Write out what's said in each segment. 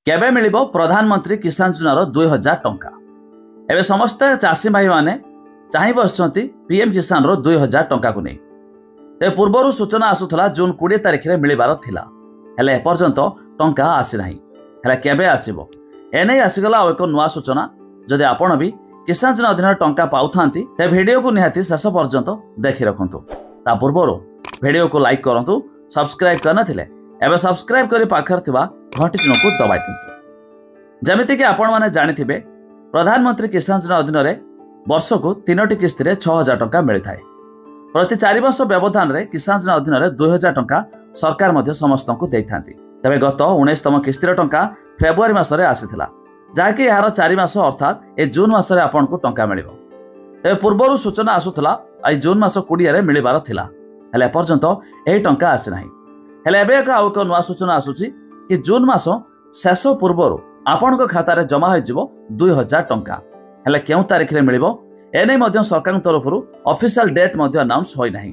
केबे मिलिबो प्रधानमंत्री किसान योजनार 2000 टंका। एबे समस्त चाषी भाई माने चाहि बसंती पीएम किसान रो 2000 टंका को नहीं। ते पूर्वरु सूचना आसुथला जून 20 तारिख रे मिलिबार थिला, हेले ए पर्यंत टंका आसी नाही। हेले केबे आसीबो एने आसीगला एक नुआ सूचना। जदि आपण भी किसान योजना अधीन टंका पाउथांती ते वीडियो को निहाती शेष पर्यंत देखि रखंतु। ता पूर्वरु वीडियो को लाइक करंतु, सब्सक्राइब करना थिले एबे सब्सक्राइब करी पाखर थिबा घंटी चिन्ह को दबाई दिंतु। जमिति कि आपण माने जानिथिबे प्रधानमंत्री किसान योजना अधीन रे वर्ष को 3टी किस्ती रे 6000 टंका मिलि थाए। प्रति 4 वर्ष व्यवधान रे किसान योजना अधीन रे 2000 टंका सरकार मध्य समस्त को देइथांती। तबे गत 19तम किस्तीर टंका फेब्रुआरी मासरे आसीथिला, जाके यार 4 मास अर्थात ए जून मासरे आपण को टंका मिलिबो। तबे पूर्वरु सूचना आसुथला आई जून मास 20 रे मिलिबार थिला, हेले पर्यंत एही टंका आसी नाही। हेले एबे एक नुआ सूचना आसुची कि जून मास शेष पूर्वरु आपण को खाता रे जमा होई जिवो 2000 टंका। हेले केउ तारिख रे मिलिबो एने मध्य सरकार तरफरु ऑफिशियल डेट मध्य अनाउंस होई नाही।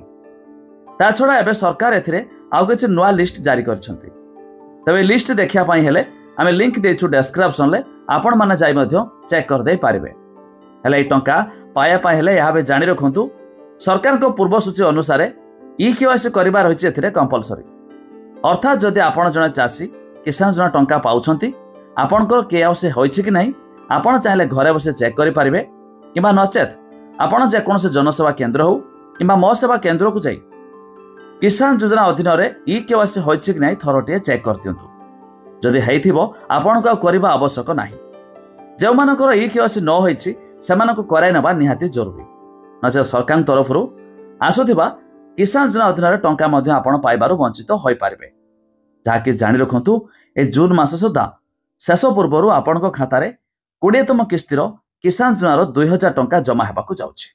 ता छडा एबे सरकार एथिरे आउ किछि नुआ लिस्ट जारी करछंती। तबे लिस्ट देखिया पई हेले आमे लिंक देछु डिस्क्रिप्शन ले, आपण माने जाई मध्य चेक कर दे पारिबे। हेले ई टंका पाया पई हेले याबे जानि रखंतु सरकार को पूर्व सूची अनुसार ई केवाईसी करिबा रहिछि एथिरे कंपलसरी। अर्थात जदि आपण जने चासी किसान योजना टंका पाउछंती आपणकर केवाईसी होइछि कि नाही आपण चाहिले घरे बसे चेक करि पारिबे, किबा नचेत आपण जे कोनसे जनसेवा केंद्र हो किबा मो सेवा केंद्र को जाई किसान योजना अधीन रे ई केवाईसी होइछि कि नाही थरोटिए चेक कर दियंतु। जदि हेइथिबो आपण को करबा आवश्यक नाही। जे मानकर ई केवाईसी न होइछि सेमानकु कराय नबा निहाती जरूरी। नचे सरकार तरफरु आसुथिबा किसान योजना अधीन रे टंका मध्य आपण पाइबारु वंचित होई पारिबे। जाके जानि रखंतु ए जून मास सुद्धा शेष पूर्वरु आपण खाता रे 20तम किस्तीर किसान योजनार 2000 टंका जमा हेबाकु जाउछि।